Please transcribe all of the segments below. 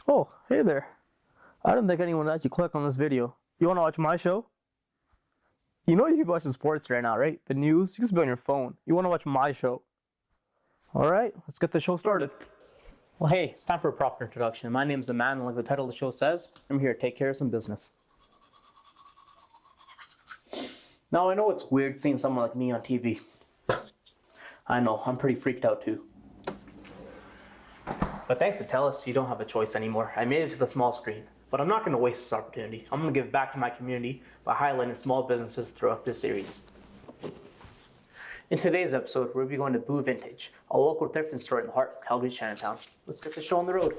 Oh, hey there. I didn't think anyone would actually click on this video. You want to watch my show? You know you can watch the sports right now, right? The news? You can just be on your phone. You want to watch my show. Alright, let's get the show started. Well, hey, it's time for a proper introduction. My name's Aman, and like the title of the show says, I'm here to take care of some business. Now, I know it's weird seeing someone like me on TV. I know, I'm pretty freaked out too. But thanks to TELUS, you don't have a choice anymore. I made it to the small screen. But I'm not going to waste this opportunity. I'm going to give back to my community by highlighting small businesses throughout this series. In today's episode, we'll be going to Boo Vintage, a local thrifting store in the heart of Calgary's Chinatown. Let's get the show on the road.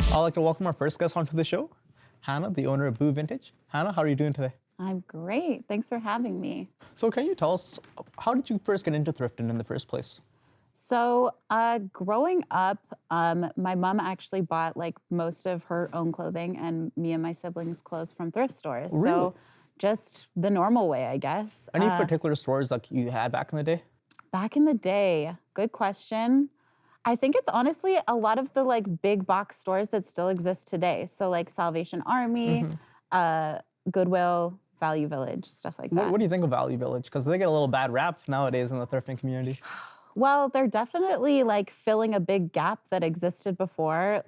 I'd like to welcome our first guest onto the show, Hannah, the owner of Boo Vintage. Hannah, how are you doing today? I'm great. Thanks for having me. So can you tell us, how did you first get into thrifting in the first place? So growing up, my mom actually bought like most of her own clothing and me and my siblings' clothes from thrift stores. Really? So just the normal way, I guess. Any particular stores like you had back in the day? Back in the day, good question. I think it's honestly a lot of the like big box stores that still exist today. So like Salvation Army, Goodwill, Value Village, stuff like that. What do you think of Value Village? Because they get a little bad rap nowadays in the thrifting community. Well, they're definitely like filling a big gap that existed before.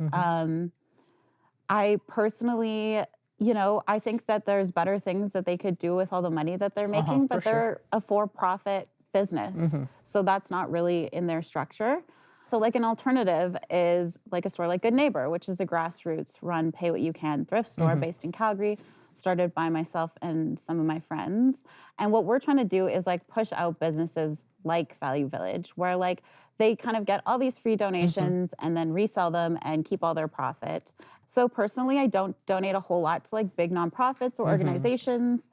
I personally, I think that there's better things that they could do with all the money that they're making, but they're a for-profit business. So that's not really in their structure. So like an alternative is like a store like Good Neighbor, which is a grassroots run, pay what you can thrift store based in Calgary, started by myself and some of my friends. And what we're trying to do is like push out businesses like Value Village, where like they kind of get all these free donations and then resell them and keep all their profit. So personally, I don't donate a whole lot to like big nonprofits or organizations,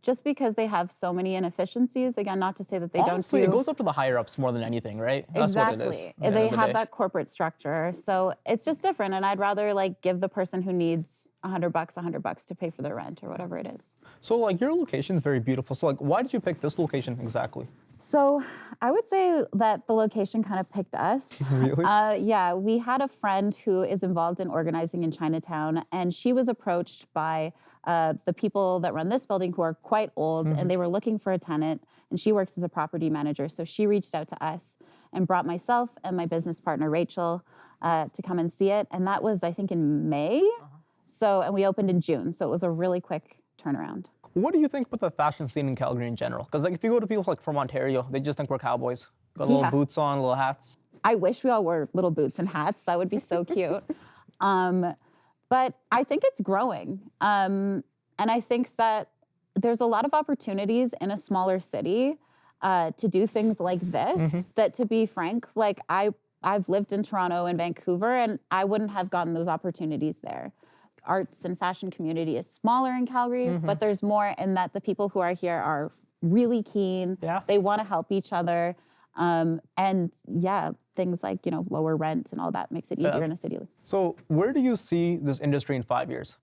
just because they have so many inefficiencies. Again, not to say that they Honestly, don't do. it goes up to the higher ups more than anything, right? That's Exactly. what it is. They have that corporate structure. So it's just different. And I'd rather like give the person who needs $100 to pay for their rent or whatever it is. So like your location is very beautiful. So like, why did you pick this location exactly? So I would say that the location kind of picked us. Really? Yeah, we had a friend who is involved in organizing in Chinatown, and she was approached by the people that run this building who are quite old, and they were looking for a tenant, and she works as a property manager. So she reached out to us and brought myself and my business partner, Rachel, to come and see it. And that was, I think, in May. And we opened in June. So it was a really quick turnaround. What do you think about the fashion scene in Calgary in general? Because like if you go to people like from Ontario, they just think we're cowboys. Got little boots on, little hats. I wish we all wore little boots and hats. That would be so cute. But I think it's growing. And I think that there's a lot of opportunities in a smaller city to do things like this, that to be frank, like I've lived in Toronto and Vancouver, and I wouldn't have gotten those opportunities there. Arts and fashion community is smaller in Calgary, but there's more in that the people who are here are really keen. Yeah. They want to help each other. And yeah, things like, lower rent and all that makes it easier in a city. So where do you see this industry in 5 years?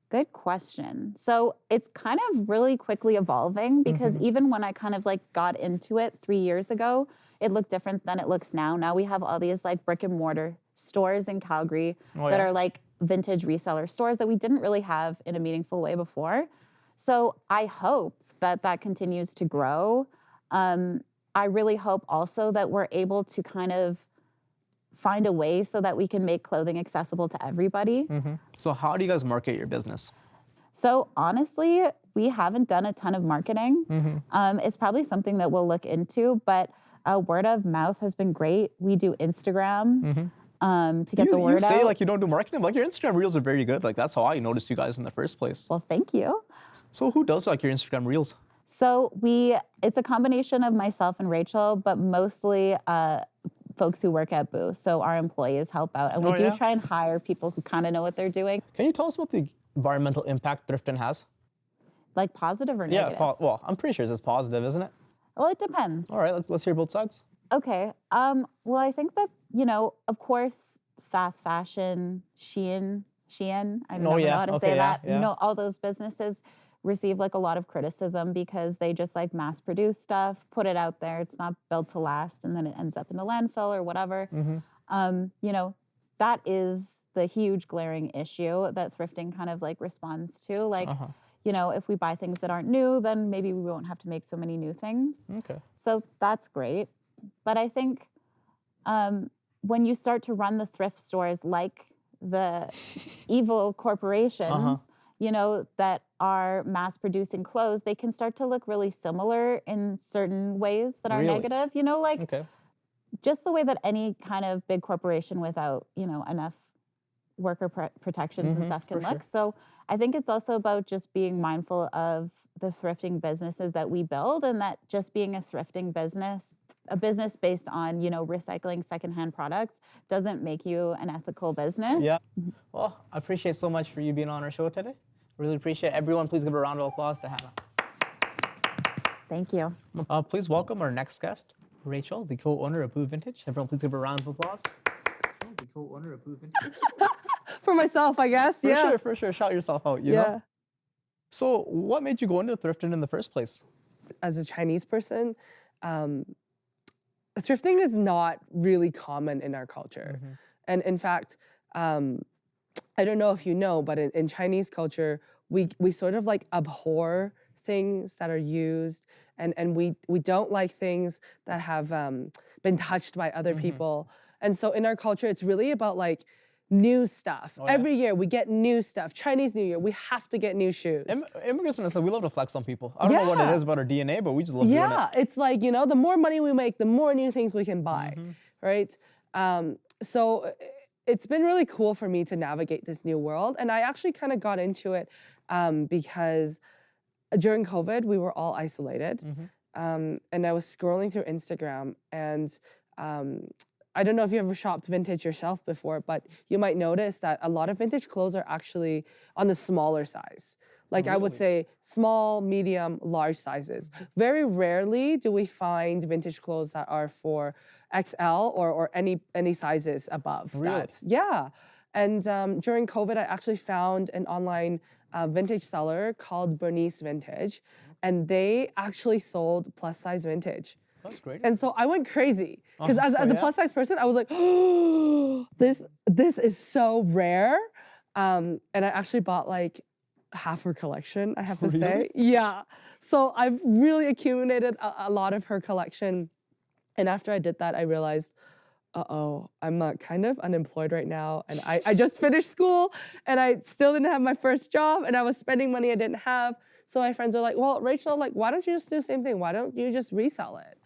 Good question. So it's kind of really quickly evolving because even when I kind of like got into it 3 years ago, it looked different than it looks now. Now we have all these like brick and mortar stores in Calgary that are like vintage reseller stores that we didn't really have in a meaningful way before. So I hope that that continues to grow. I really hope also that we're able to kind of find a way so that we can make clothing accessible to everybody. So how do you guys market your business? So honestly, we haven't done a ton of marketing. It's probably something that we'll look into, but Word of mouth has been great. We do Instagram to get the word out. You say like you don't do marketing, like your Instagram reels are very good. Like that's how I noticed you guys in the first place. Well, thank you. So who does like your Instagram reels? So it's a combination of myself and Rachel, but mostly folks who work at Boo. So our employees help out. And we do try and hire people who kind of know what they're doing. Can you tell us what the environmental impact thrifting has? Like positive or negative? Yeah, well, I'm pretty sure it's positive, isn't it? Well, it depends. All right, let's hear both sides. Okay. Well, I think that, of course, fast fashion, Shein, I don't know how to say that. Yeah. All those businesses receive like a lot of criticism because they just like mass produce stuff, put it out there. It's not built to last, and then it ends up in the landfill or whatever. That is the huge glaring issue that thrifting kind of like responds to. Like, if we buy things that aren't new, then maybe we won't have to make so many new things. Okay. So that's great. But I think when you start to run the thrift stores like the evil corporations, that are mass producing clothes, they can start to look really similar in certain ways that are negative. Just the way that any kind of big corporation without, enough worker protections and stuff can look. So I think it's also about just being mindful of the thrifting businesses that we build, and that just being a thrifting business, a business based on, recycling secondhand products doesn't make you an ethical business. Yeah. Well, I appreciate so much for you being on our show today. Really appreciate it. Everyone, please give a round of applause to Hannah. Thank you. Please welcome our next guest, Rachel, the co-owner of Boo Vintage. Everyone, please give a round of applause. Rachel, the co-owner of Boo Vintage. For myself, I guess. For sure. Shout yourself out, you know? So what made you go into thrifting in the first place? As a Chinese person, thrifting is not really common in our culture. And in fact, I don't know if you know, but in Chinese culture, we sort of like abhor things that are used, and we don't like things that have been touched by other people. And so in our culture, it's really about like new stuff. Every year we get new stuff. Chinese New Year, we have to get new shoes. Immigrants, we love to flex on people. I don't know what it is about our DNA, but we just love doing it. Yeah, it's like, the more money we make, the more new things we can buy, right? So it's been really cool for me to navigate this new world. And I actually kind of got into it because during COVID, we were all isolated. And I was scrolling through Instagram, and I don't know if you ever shopped vintage yourself before, but you might notice that a lot of vintage clothes are actually on the smaller size. Like I would say small, medium, large sizes. Very rarely do we find vintage clothes that are for XL or any sizes above that. Yeah. And during COVID, I actually found an online vintage seller called Bernice Vintage, and they actually sold plus size vintage. That's great. And so I went crazy because as a plus size person, I was like, oh, this is so rare. And I actually bought like half her collection, I have to say. Yeah. So I've really accumulated a lot of her collection. And after I did that, I realized, I'm kind of unemployed right now. And I just finished school, and I still didn't have my first job, and I was spending money I didn't have. So my friends are like, well, Rachel, like, why don't you just do the same thing? Why don't you just resell it?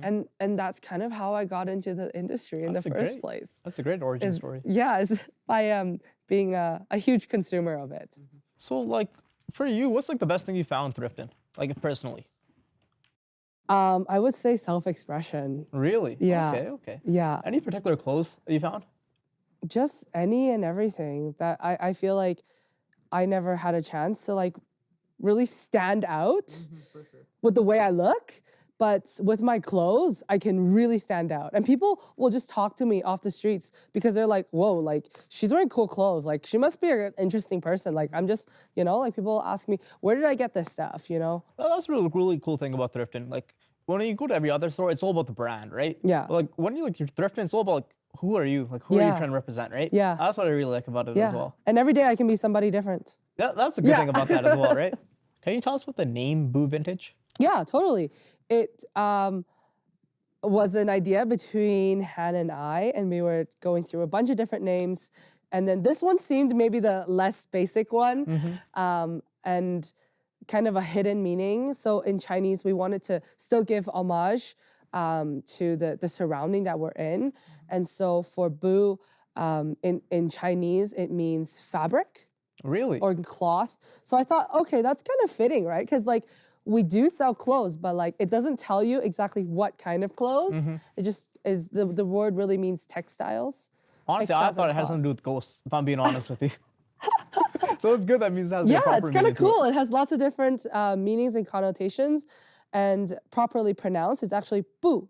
And that's kind of how I got into the industry in the first place. That's a great origin story. Yeah, is by being a huge consumer of it. So like, for you, what's like the best thing you found thrifting, like personally? I would say self-expression. Really? Yeah. Okay. Yeah. Any particular clothes that you found? Just any and everything that I feel like I never had a chance to like really stand out with the way I look. But with my clothes, I can really stand out. And people will just talk to me off the streets because they're like, whoa, like, she's wearing cool clothes. Like, she must be an interesting person. Like, I'm just, like people ask me, where did I get this stuff, That's a really cool thing about thrifting. Like, when you go to every other store, it's all about the brand, right? Yeah. But like, when you're thrifting, it's all about, like, who are you? Like, who are you trying to represent, right? Yeah. That's what I really like about it as well. And every day I can be somebody different. That's a good thing about that as well, right? Can you tell us what the name Boo Vintage? Yeah, totally. It was an idea between Hannah and I, and we were going through a bunch of different names. And then this one seemed maybe the less basic one, and kind of a hidden meaning. So in Chinese, we wanted to still give homage to the surrounding that we're in. And so for bu, in Chinese, it means fabric. Really? Or cloth. So I thought, okay, that's kind of fitting, right? Because like we do sell clothes, but like it doesn't tell you exactly what kind of clothes. It just is, the word really means textiles. Honestly, I thought it had something to do with ghosts, if I'm being honest with you. So it's good that means it has Yeah, a proper it's kind of meaning to it. cool. It has lots of different meanings and connotations. And properly pronounced, it's actually bu.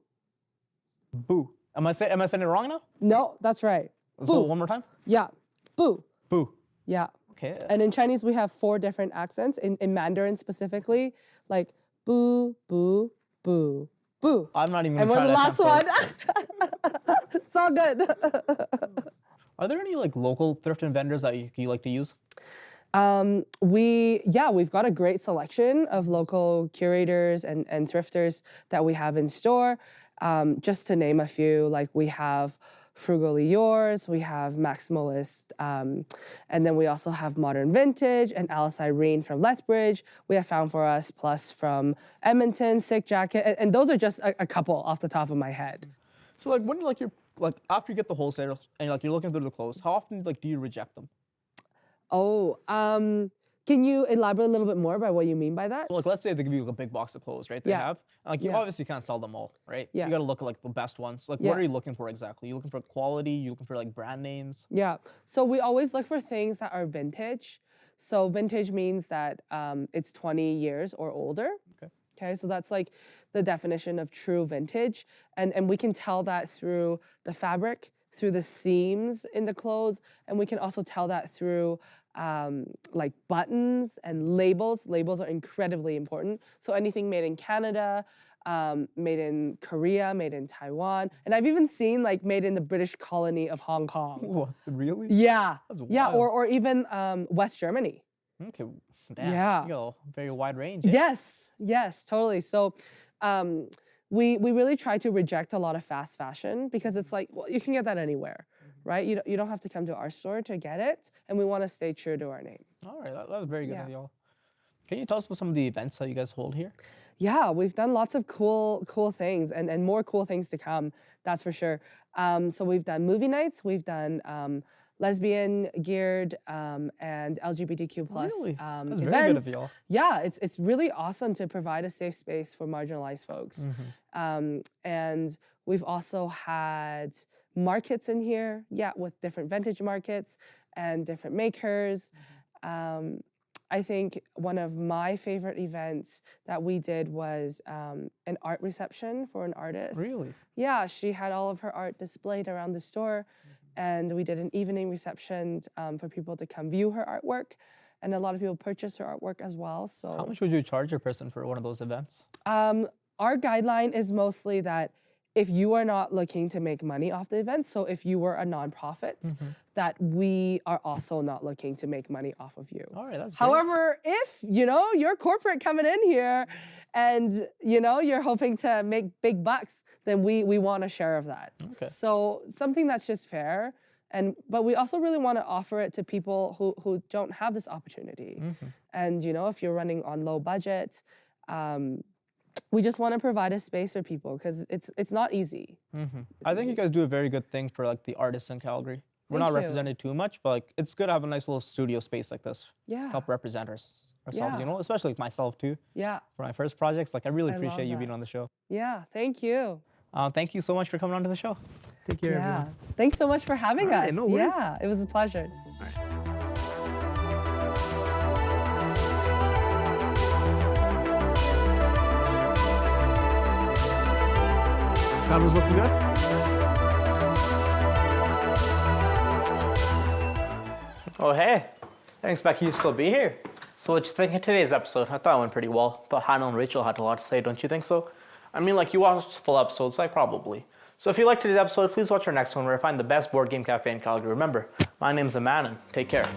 Boo. Am I saying it wrong now? No, that's right. Let's go one more time. Yeah, bu. Boo. Yeah. Okay. And in Chinese, we have 4 different accents. In Mandarin specifically, like boo, boo, boo, boo. I'm not even And gonna we're the try last that one. It's all good. Are there any like local thrifting vendors that you like to use? We've got a great selection of local curators and thrifters that we have in store. Just to name a few, like we have Frugally Yours, we have Maximalist, and then we also have Modern Vintage and Alice Irene from Lethbridge. We have Found For Us Plus from Edmonton, Sick Jacket, and those are just a couple off the top of my head. So like when you're after you get the wholesalers and you're looking through the clothes, how often do you reject them? Oh, can you elaborate a little bit more about what you mean by that? So like let's say they give you a big box of clothes, right? They have. And, like you obviously can't sell them all, right? Yeah. You gotta look at like the best ones. Like what are you looking for exactly? You looking for quality? You looking for like brand names? Yeah. So we always look for things that are vintage. So vintage means that it's 20 years or older. Okay. So that's like the definition of true vintage. And we can tell that through the fabric, through the seams in the clothes, and we can also tell that through like buttons and labels. Labels are incredibly important. So anything made in Canada, made in Korea, made in Taiwan, and I've even seen like made in the British colony of Hong Kong. What, really? Yeah. That's Yeah, wild. or even West Germany. Okay. Damn. Yeah. You got a very wide range. Yes, totally. So we really try to reject a lot of fast fashion because it's like, well, you can get that anywhere, right? You don't have to come to our store to get it, and we want to stay true to our name. All right, that was very good of y'all. Can you tell us about some of the events that you guys hold here? Yeah, we've done lots of cool things and more cool things to come, that's for sure. So we've done movie nights, we've done lesbian geared and LGBTQ plus Really? That's events. very good of y'all. Yeah, it's really awesome to provide a safe space for marginalized folks. And we've also had markets in here, with different vintage markets and different makers. I think one of my favorite events that we did was an art reception for an artist. Really? Yeah, she had all of her art displayed around the store, and we did an evening reception for people to come view her artwork, and a lot of people purchased her artwork as well. So, How much would you charge a person for one of those events? our guideline is mostly that if you are not looking to make money off the event, so if you were a nonprofit, that we are also not looking to make money off of you. All right, that's great. However, if you're corporate coming in here and you're hoping to make big bucks, then we want a share of that. Okay. So something that's just fair, but we also really want to offer it to people who don't have this opportunity. And if you're running on low budget, we just want to provide a space for people because it's not easy. I think you guys do a very good thing for like the artists in Calgary. We're not represented too much, but like it's good to have a nice little studio space like this. Yeah. Help represent ourselves, Yeah. especially like myself too. Yeah. For my first projects, like I really I love appreciate you being that. on the show. Yeah. Thank you. Thank you so much for coming on to the show. Take care, Yeah. everyone. Thanks so much for having All right, us. no worries. Yeah. It was a pleasure. Camera's looking good? Oh, hey. I didn't expect you to still be here. So what you think of today's episode? I thought it went pretty well. Thought Hannah and Rachel had a lot to say, don't you think so? I mean, like, you watched the full episodes, like, probably. So if you liked today's episode, please watch our next one where I find the best board game cafe in Calgary. Remember, my name's Aman, and take care.